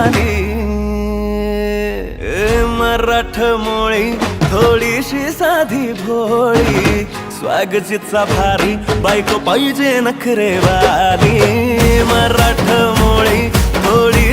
झाली मराठमोळी थोडीशी साधी भोळी स्वागतीचा भारी बायको पाहिजे नखरेवाली मराठमोळी थोडी